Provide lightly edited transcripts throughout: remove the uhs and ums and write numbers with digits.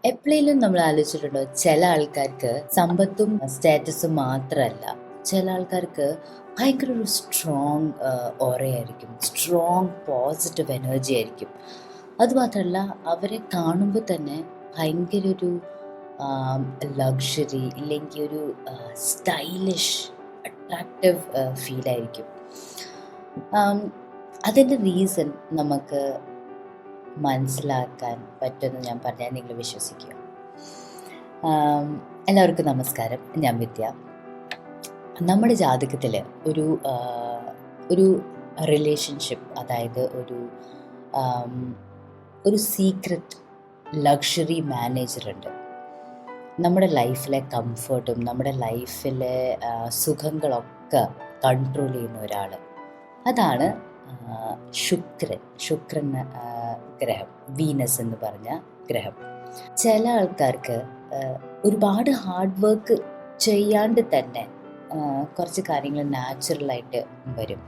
എപ്പോഴേലും നമ്മൾ ആലോചിച്ചിട്ടുണ്ടോ, ചില ആൾക്കാർക്ക് സമ്പത്തും സ്റ്റാറ്റസും മാത്രമല്ല, ചില ആൾക്കാർക്ക് ഭയങ്കര ഒരു സ്ട്രോങ് ഓറയായിരിക്കും, സ്ട്രോങ് പോസിറ്റീവ് എനർജി ആയിരിക്കും. അതുമാത്രമല്ല, അവരെ കാണുമ്പോൾ തന്നെ ഭയങ്കര ഒരു ലക്ഷറി ഇല്ലെങ്കിൽ ഒരു സ്റ്റൈലിഷ് അട്രാക്റ്റീവ് ഫീലായിരിക്കും. അതിൻ്റെ റീസൺ നമുക്ക് മനസ്സിലാക്കാൻ പറ്റുമെന്ന് ഞാൻ പറഞ്ഞാൽ നിങ്ങൾ വിശ്വസിക്കുക. എല്ലാവർക്കും നമസ്കാരം, ഞാൻ വിദ്യ. നമ്മുടെ ജാതകത്തിൽ ഒരു റിലേഷൻഷിപ്പ്, അതായത് ഒരു സീക്രട്ട് ലക്ഷറി മാനേജറുണ്ട്. നമ്മുടെ ലൈഫിലെ കംഫർട്ടും നമ്മുടെ ലൈഫിലെ സുഖങ്ങളൊക്കെ കൺട്രോൾ ചെയ്യുന്ന ഒരാൾ, അതാണ് ശുക്രൻ ഗ്രഹം, വീനസ് എന്ന് പറഞ്ഞ ഗ്രഹം. ചില ആൾക്കാർക്ക് ഒരുപാട് ഹാർഡ് വർക്ക് ചെയ്യാണ്ട് തന്നെ കുറച്ച് കാര്യങ്ങൾ നാച്ചുറലായിട്ട് വരും.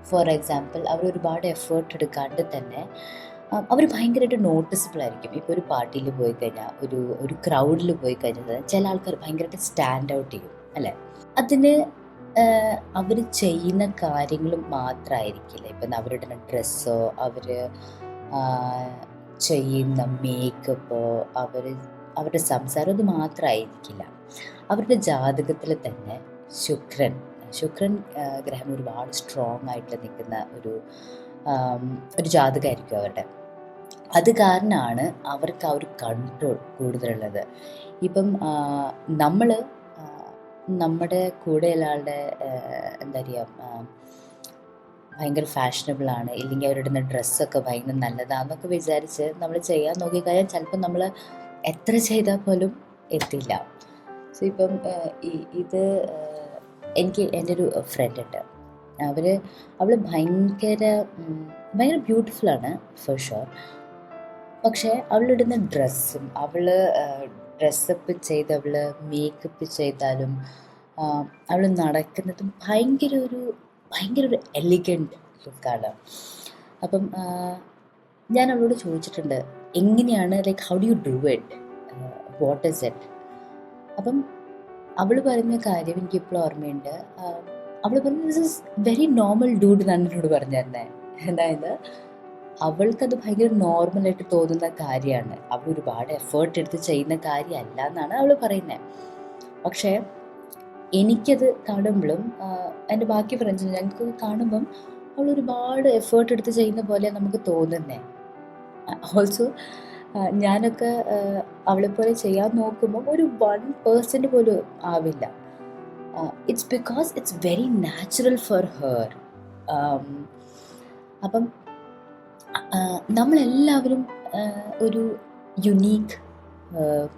ഫോർ എക്സാമ്പിൾ, അവർ ഒരുപാട് എഫേർട്ട് എടുക്കാണ്ട് തന്നെ അവർ ഭയങ്കരമായിട്ട് നോട്ടീസബിൾ ആയിരിക്കും. ഇപ്പോൾ ഒരു പാർട്ടിയിൽ പോയി കഴിഞ്ഞാൽ, ഒരു ക്രൗഡിൽ പോയി കഴിഞ്ഞാൽ ചില ആൾക്കാർ ഭയങ്കരമായിട്ട് സ്റ്റാൻഡ് ഔട്ട് ചെയ്യും, അല്ലേ? അതിന് അവർ ചെയ്യുന്ന കാര്യങ്ങളും മാത്രമായിരിക്കില്ല. ഇപ്പം അവരിടുന്ന ഡ്രസ്സോ, അവർ ചെയ്യുന്ന മേക്കപ്പോ, അവരുടെ സംസാരം അത് മാത്രമായിരിക്കില്ല. അവരുടെ ജാതകത്തിൽ തന്നെ ശുക്രൻ ഗ്രഹം ഒരുപാട് സ്ട്രോങ് ആയിട്ട് നിൽക്കുന്ന ഒരു ജാതകമായിരിക്കും അവരുടെ. അത് കാരണമാണ് അവർക്ക് ആ ഒരു കൺട്രോൾ കൂടുതലുള്ളത്. ഇപ്പം നമ്മൾ നമ്മുടെ കൂടെയുള്ള ആളുടെ എന്താ പറയുക, ഭയങ്കര ഫാഷനബിളാണ്, ഇല്ലെങ്കിൽ അവരിടുന്ന ഡ്രസ്സൊക്കെ ഭയങ്കര നല്ലതാണെന്നൊക്കെ വിചാരിച്ച് നമ്മൾ ചെയ്യാൻ നോക്കിക്കഴിഞ്ഞാൽ ചിലപ്പോൾ നമ്മൾ എത്ര ചെയ്താൽ പോലും എത്തില്ല. സോ ഇപ്പം ഇത് എനിക്ക് എൻ്റെ ഒരു ഫ്രണ്ട് ഉണ്ട്. അവൾ ഭയങ്കര ബ്യൂട്ടിഫുള്ളാണ് ഫോർ ഷുവർ. പക്ഷേ അവളിടുന്ന ഡ്രസ്സും, ഡ്രസ്സപ്പ് ചെയ്ത് അവൾ മേക്കപ്പ് ചെയ്താലും അവൾ നടക്കുന്നതും ഭയങ്കര ഒരു എലിഗൻറ്റ് ലുക്കാണ്. അപ്പം ഞാൻ അവളോട് ചോദിച്ചിട്ടുണ്ട്, എങ്ങനെയാണ്, like how do you do it, what is it? അപ്പം അവൾ പറഞ്ഞ കാര്യം എനിക്കിപ്പോഴും ഓർമ്മയുണ്ട്. അവൾ പറഞ്ഞു, this is very normal dude എന്നാണ് എന്നോട് പറഞ്ഞിരുന്നത്. അതായത് അവൾക്കത് ഭയങ്കര നോർമലായിട്ട് തോന്നുന്ന കാര്യമാണ്, അവൾ ഒരുപാട് എഫേർട്ട് എടുത്ത് ചെയ്യുന്ന കാര്യമല്ല എന്നാണ് അവൾ പറയുന്നത്. പക്ഷേ എനിക്കത് കാണുമ്പോഴും എൻ്റെ ബാക്കി ഫ്രണ്ട്സിന് ഞങ്ങൾക്ക് കാണുമ്പം അവൾ ഒരുപാട് എഫേർട്ട് എടുത്ത് ചെയ്യുന്ന പോലെ നമുക്ക് തോന്നുന്നത്. ഓൾസോ ഞാനൊക്കെ അവളെപ്പോലെ ചെയ്യാൻ നോക്കുമ്പോൾ ഒരു 1% പോലും ആവില്ല. It's because it's very natural for her. അപ്പം നമ്മളെല്ലാവരും ഒരു യുണീക്ക്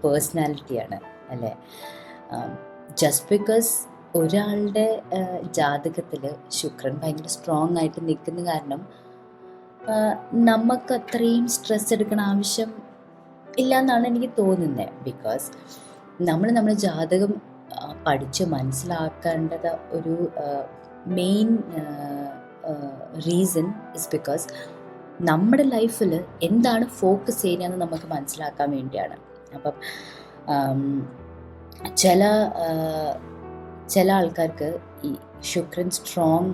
പേഴ്സണാലിറ്റിയാണ്, അല്ലേ? ജസ്റ്റ് ബിക്കോസ് ഒരാളുടെ ജാതകത്തിൽ ശുക്രൻ ഭയങ്കര സ്ട്രോങ് ആയിട്ട് നിൽക്കുന്ന കാരണം നമുക്ക് അത്രയും സ്ട്രെസ് എടുക്കണ ആവശ്യം ഇല്ല എന്നാണ് എനിക്ക് തോന്നുന്നത്. ബിക്കോസ് നമ്മുടെ ജാതകം പഠിച്ച് മനസ്സിലാക്കേണ്ടത് ഒരു മെയിൻ റീസൺ ഇസ് ബിക്കോസ് നമ്മുടെ ലൈഫിൽ എന്താണ് ഫോക്കസ് ചെയ്യുന്നതെന്ന് നമുക്ക് മനസ്സിലാക്കാൻ വേണ്ടിയാണ്. അപ്പം ചില ആൾക്കാർക്ക് ഈ ശുക്രൻ സ്ട്രോങ്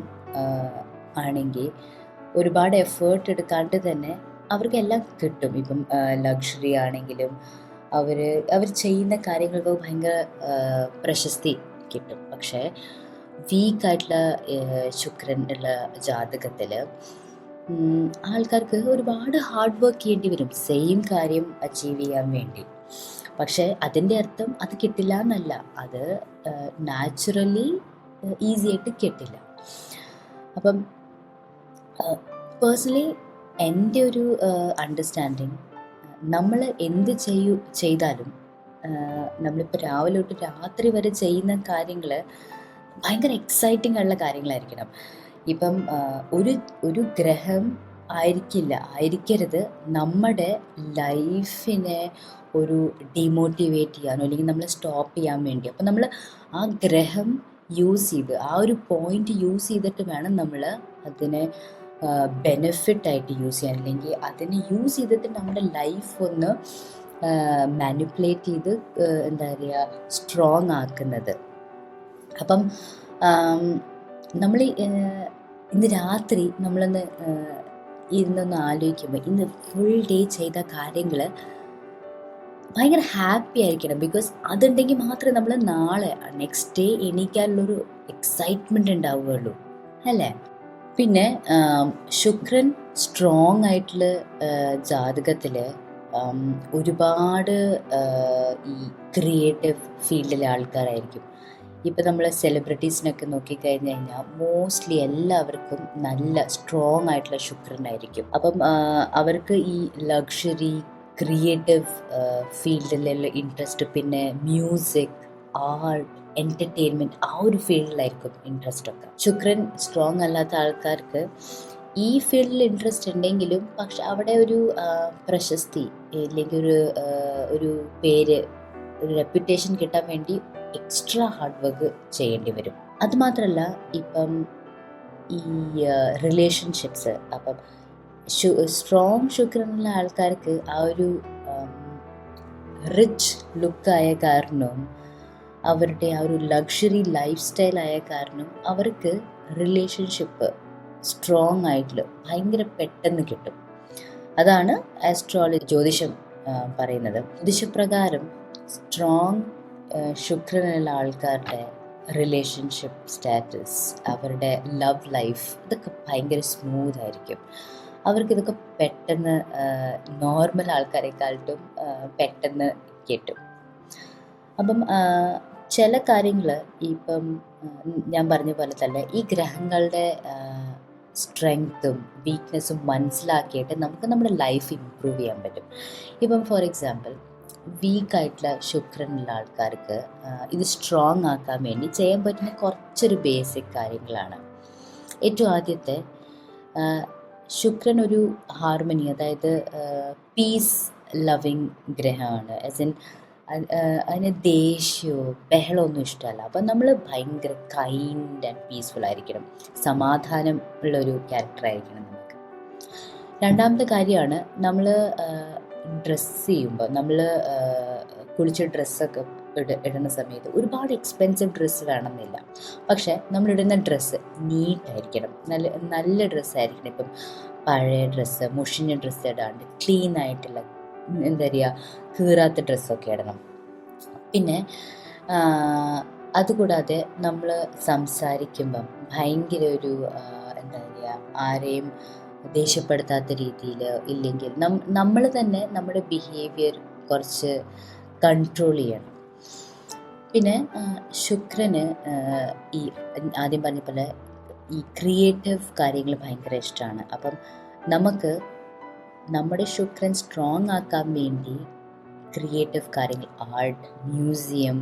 ആണെങ്കിൽ ഒരുപാട് എഫേർട്ട് എടുക്കാണ്ട് തന്നെ അവർക്കെല്ലാം കിട്ടും. ഇപ്പം ലക്ഷറി ആണെങ്കിലും അവർ ചെയ്യുന്ന കാര്യങ്ങൾക്ക് ഭയങ്കര പ്രശസ്തി കിട്ടും. പക്ഷേ വീക്കായിട്ടുള്ള ശുക്രൻ ഉള്ള ജാതകത്തിൽ ആൾക്കാർക്ക് ഒരുപാട് ഹാർഡ് വർക്ക് ചെയ്യേണ്ടി വരും സെയിം കാര്യം അച്ചീവ് ചെയ്യാൻ വേണ്ടി. പക്ഷേ അതിൻ്റെ അർത്ഥം അത് കിട്ടില്ല എന്നല്ല, അത് നാച്ചുറലി ഈസി ആയിട്ട് കിട്ടില്ല. അപ്പം പേഴ്സണലി എൻ്റെ ഒരു അണ്ടർസ്റ്റാൻഡിങ്, നമ്മൾ എന്ത് ചെയ്താലും നമ്മളിപ്പോൾ രാവിലെ തൊട്ട് രാത്രി വരെ ചെയ്യുന്ന കാര്യങ്ങൾ ഭയങ്കര എക്സൈറ്റിംഗ് ഉള്ള കാര്യങ്ങളായിരിക്കണം. ഇപ്പം ഒരു ഗ്രഹം ആയിരിക്കരുത് നമ്മുടെ ലൈഫിനെ ഒരു ഡിമോട്ടിവേറ്റ് ചെയ്യാനോ അല്ലെങ്കിൽ നമ്മളെ സ്റ്റോപ്പ് ചെയ്യാൻ വേണ്ടി. അപ്പം നമ്മൾ ആ ഗ്രഹം യൂസ് ചെയ്ത്, ആ ഒരു പോയിന്റ് യൂസ് ചെയ്തിട്ട് വേണം നമ്മൾ അതിനെ ബെനിഫിറ്റായിട്ട് യൂസ് ചെയ്യാൻ, അല്ലെങ്കിൽ അതിനെ യൂസ് ചെയ്തിട്ട് നമ്മുടെ ലൈഫ് ഒന്ന് മാനിപ്പുലേറ്റ് ചെയ്ത് എന്താ പറയുക സ്ട്രോങ് ആക്കുന്നത്. അപ്പം നമ്മൾ ഇന്ന് രാത്രി നമ്മളൊന്ന് ഇരുന്നൊന്ന് ആലോചിക്കുമ്പോൾ ഇന്ന് ഫുൾ ഡേ ചെയ്ത കാര്യങ്ങൾ ഭയങ്കര ഹാപ്പി ആയിരിക്കണം. ബിക്കോസ് അതുണ്ടെങ്കിൽ മാത്രമേ നമ്മൾ നാളെ നെക്സ്റ്റ് ഡേ എണീക്കാനുള്ളൊരു എക്സൈറ്റ്മെൻറ്റ് ഉണ്ടാവുകയുള്ളൂ, അല്ലേ? പിന്നെ ശുക്രൻ സ്ട്രോങ് ആയിട്ടുള്ള ജാതകത്തിൽ ഒരുപാട് ഈ ക്രിയേറ്റീവ് ഫീൽഡിലെ ആൾക്കാരായിരിക്കും. ഇപ്പം നമ്മൾ സെലിബ്രിറ്റീസിനൊക്കെ നോക്കിക്കഴിഞ്ഞ് കഴിഞ്ഞാൽ മോസ്റ്റ്ലി എല്ലാവർക്കും നല്ല സ്ട്രോങ് ആയിട്ടുള്ള ശുക്രനായിരിക്കും. അപ്പം അവർക്ക് ഈ ലക്ഷറി ക്രിയേറ്റീവ് ഫീൽഡിലുള്ള ഇൻട്രസ്റ്റ്, പിന്നെ മ്യൂസിക്, ആർട്ട്, എൻ്റർടൈൻമെൻറ്റ്, ആ ഒരു ഫീൽഡിലായിരിക്കും ഇൻട്രസ്റ്റ് ഒക്കെ. ശുക്രൻ സ്ട്രോങ് അല്ലാത്ത ആൾക്കാർക്ക് ഈ ഫീൽഡിൽ ഇൻട്രസ്റ്റ് ഉണ്ടെങ്കിലും പക്ഷെ അവിടെ ഒരു പ്രശസ്തി ഇല്ലെങ്കിൽ ഒരു പേര്, ഒരു റെപ്യൂട്ടേഷൻ കിട്ടാൻ വേണ്ടി എക്സ്ട്രാ ഹാർഡ് വർക്ക് ചെയ്യേണ്ടി വരും. അതുമാത്രമല്ല ഇപ്പം ഈ റിലേഷൻഷിപ്സ്, അപ്പം സ്ട്രോങ് ശുക്രനുള്ള ആൾക്കാർക്ക് ആ ഒരു റിച്ച് ലുക്കായ കാരണവും അവരുടെ ആ ഒരു ലക്ഷറി ലൈഫ് സ്റ്റൈലായ കാരണം അവർക്ക് റിലേഷൻഷിപ്പ് സ്ട്രോങ് ആയിട്ടുള്ള ഭയങ്കര പെട്ടെന്ന് കിട്ടും. അതാണ് ആസ്ട്രോളജി, ജ്യോതിഷം പറയുന്നത്. ജ്യോതിഷപ്രകാരം സ്ട്രോങ് ശുക്രനുള്ള ആൾക്കാരുടെ റിലേഷൻഷിപ്പ് സ്റ്റാറ്റസ്, അവരുടെ ലവ് ലൈഫ്, ഇതൊക്കെ ഭയങ്കര സ്മൂത്ത് ആയിരിക്കും. അവർക്കിതൊക്കെ പെട്ടെന്ന് നോർമൽ ആൾക്കാരെക്കാളും പെട്ടെന്ന് കിട്ടും. അപ്പം ചില കാര്യങ്ങൾ ഇപ്പം ഞാൻ പറഞ്ഞ പോലെ തന്നെ ഈ ഗ്രഹങ്ങളുടെ സ്ട്രെങ്ത്തും വീക്ക്നെസ്സും മനസ്സിലാക്കിയിട്ട് നമുക്ക് നമ്മുടെ ലൈഫ് ഇമ്പ്രൂവ് ചെയ്യാൻ പറ്റും. ഇപ്പം ഫോർ എക്സാമ്പിൾ വീക്കായിട്ടുള്ള ശുക്രനുള്ള ആൾക്കാർക്ക് ഇത് സ്ട്രോങ് ആക്കാൻ വേണ്ടി ചെയ്യാൻ പറ്റുന്ന കുറച്ചൊരു ബേസിക് കാര്യങ്ങളാണ്. ഏറ്റവും ആദ്യത്തെ, ശുക്രൻ ഒരു ഹാർമണി, അതായത് പീസ് ലവിങ് ഗ്രഹമാണ്. ആസ് ഇൻ അതിന് ദേഷ്യമോ ബഹളമൊന്നും ഇഷ്ടമല്ല. അപ്പം നമ്മൾ ഭയങ്കര കൈൻഡ് ആൻഡ് പീസ്ഫുൾ ആയിരിക്കണം, സമാധാനം ഉള്ളൊരു ക്യാരക്ടറായിരിക്കണം നമുക്ക്. രണ്ടാമത്തെ കാര്യമാണ്, നമ്മൾ ഡ്രസ്സ് ചെയ്യുമ്പോൾ, നമ്മൾ കുളിച്ച് ഡ്രസ്സൊക്കെ ഇടുന്ന സമയത്ത് ഒരുപാട് എക്സ്പെൻസീവ് ഡ്രസ്സ് വേണമെന്നില്ല. പക്ഷേ നമ്മളിടുന്ന ഡ്രസ്സ് നീറ്റായിരിക്കണം, നല്ല ഡ്രസ്സായിരിക്കണം. ഇപ്പം പഴയ ഡ്രസ്സ്, മുഷിഞ്ഞ ഡ്രസ്സ് ഇടാണ്ട് ക്ലീൻ ആയിട്ടുള്ള, എന്താ പറയുക, കീറാത്ത ഡ്രസ്സൊക്കെ ഇടണം. പിന്നെ അതുകൂടാതെ നമ്മൾ സംസാരിക്കുമ്പം ഭയങ്കര ഒരു എന്താ പറയുക, ആരെയും ദേഷ്യപ്പെടുത്താത്ത രീതിയിൽ, ഇല്ലെങ്കിൽ നമ്മൾ തന്നെ നമ്മുടെ ബിഹേവിയർ കുറച്ച് കൺട്രോൾ ചെയ്യണം. പിന്നെ ശുക്രന് ഈ ആദ്യം പറഞ്ഞ പോലെ ഈ ക്രിയേറ്റീവ് കാര്യങ്ങൾ ഭയങ്കര ഇഷ്ടമാണ്. അപ്പം നമുക്ക് നമ്മുടെ ശുക്രൻ സ്ട്രോങ് ആക്കാൻ വേണ്ടി ക്രിയേറ്റീവ് കാര്യങ്ങൾ, ആർട്ട്, മ്യൂസിയം,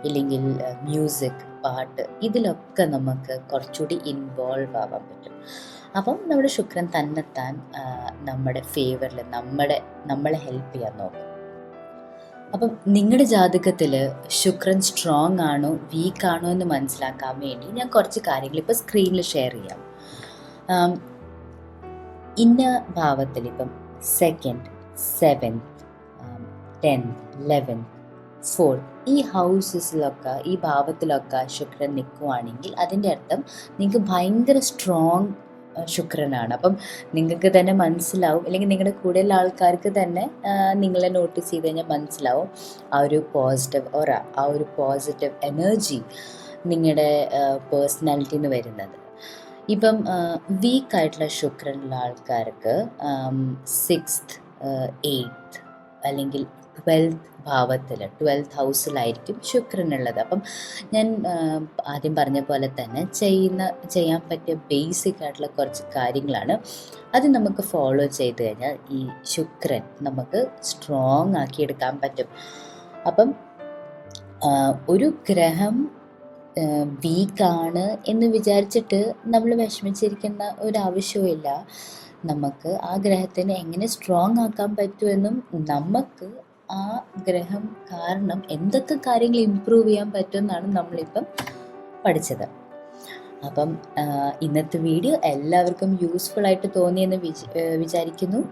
ഇല്ലെങ്കിൽ മ്യൂസിക്, പാട്ട്, ഇതിലൊക്കെ നമുക്ക് കുറച്ചുകൂടി ഇൻവോൾവ് ആവാൻ പറ്റും. അപ്പം നമ്മുടെ ശുക്രൻ തന്നെത്താൻ നമ്മുടെ ഫേവറിൽ നമ്മളെ ഹെൽപ്പ് ചെയ്യാൻ നോക്കും. അപ്പം നിങ്ങളുടെ ജാതകത്തിൽ ശുക്രൻ സ്ട്രോങ് ആണോ വീക്ക് ആണോ എന്ന് മനസ്സിലാക്കാൻ വേണ്ടി ഞാൻ കുറച്ച് കാര്യങ്ങൾ ഇപ്പോൾ സ്ക്രീനിൽ ഷെയർ ചെയ്യാം. ഇന്ന ഭാവത്തിൽ ഇപ്പം 2nd, 7th, 10th, 11th, 4th, ഈ ഹൗസസിലൊക്കെ, ഈ ഭാവത്തിലൊക്കെ ശുക്രൻ നിൽക്കുവാണെങ്കിൽ അതിൻ്റെ അർത്ഥം നിങ്ങൾക്ക് ഭയങ്കര സ്ട്രോങ് ശുക്രനാണ്. അപ്പം നിങ്ങൾക്ക് തന്നെ മനസ്സിലാവും, അല്ലെങ്കിൽ നിങ്ങളുടെ കൂടെയുള്ള ആൾക്കാർക്ക് തന്നെ നിങ്ങളെ നോട്ടീസ് ചെയ്ത് കഴിഞ്ഞാൽ മനസ്സിലാവും ആ ഒരു പോസിറ്റീവ് ഓറ, ആ ഒരു പോസിറ്റീവ് എനർജി നിങ്ങളുടെ പേഴ്സണാലിറ്റിയിൽ നിന്ന് വരുന്നത്. ഇപ്പം വീക്കായിട്ടുള്ള ശുക്രനുള്ള ആൾക്കാർക്ക് 6th, 8th അല്ലെങ്കിൽ 12th ഭാവത്തിൽ, 12th ഹൗസിലായിരിക്കും ശുക്രനുള്ളത്. അപ്പം ഞാൻ ആദ്യം പറഞ്ഞ പോലെ തന്നെ ചെയ്യാൻ പറ്റിയ ബേസിക് ആയിട്ടുള്ള കുറച്ച് കാര്യങ്ങളാണ്. അത് നമുക്ക് ഫോളോ ചെയ്ത് കഴിഞ്ഞാൽ ഈ ശുക്രൻ നമുക്ക് സ്ട്രോങ് ആക്കിയെടുക്കാൻ പറ്റും. അപ്പം ഒരു ഗ്രഹം വീക്കാണ് എന്ന് വിചാരിച്ചിട്ട് നമ്മൾ വിഷമിച്ചിരിക്കുന്ന ഒരാവശ്യവുമില്ല. നമുക്ക് ആ ഗ്രഹത്തിനെ എങ്ങനെ സ്ട്രോങ് ആക്കാൻ പറ്റുമെന്നും നമുക്ക് ആ ഗ്രഹം കാരണം എന്തൊക്കെ കാര്യങ്ങൾ ഇമ്പ്രൂവ് ചെയ്യാൻ പറ്റുമെന്നാണ് നമ്മളിപ്പം പഠിച്ചത്. അപ്പം ഇന്നത്തെ വീഡിയോ എല്ലാവർക്കും യൂസ്ഫുൾ ആയിട്ട് തോന്നിയെന്ന് വിചാരിക്കുന്നു.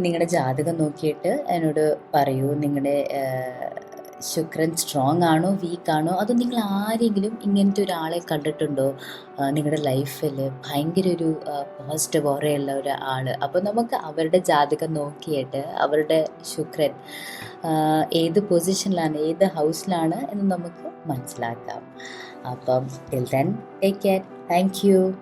നിങ്ങളുടെ ജാതകം നോക്കിയിട്ട് എന്നോട് പറയൂ. നിങ്ങളുടെ ശുക്രൻ സ്ട്രോങ് ആണോ വീക്ക് ആണോ, അതോ നിങ്ങൾ ആരെങ്കിലും ഇങ്ങനത്തെ ഒരാളെ കണ്ടിട്ടുണ്ടോ നിങ്ങളുടെ ലൈഫിൽ ഭയങ്കര ഒരു പോസിറ്റീവ് ഓറയുള്ള ഒരാൾ. അപ്പോൾ നമുക്ക് അവരുടെ ജാതകം നോക്കിയിട്ട് അവരുടെ ശുക്രൻ ഏത് പൊസിഷനിലാണ്, ഏത് ഹൗസിലാണ് എന്ന് നമുക്ക് മനസ്സിലാക്കാം. അപ്പം till then take care. Thank you.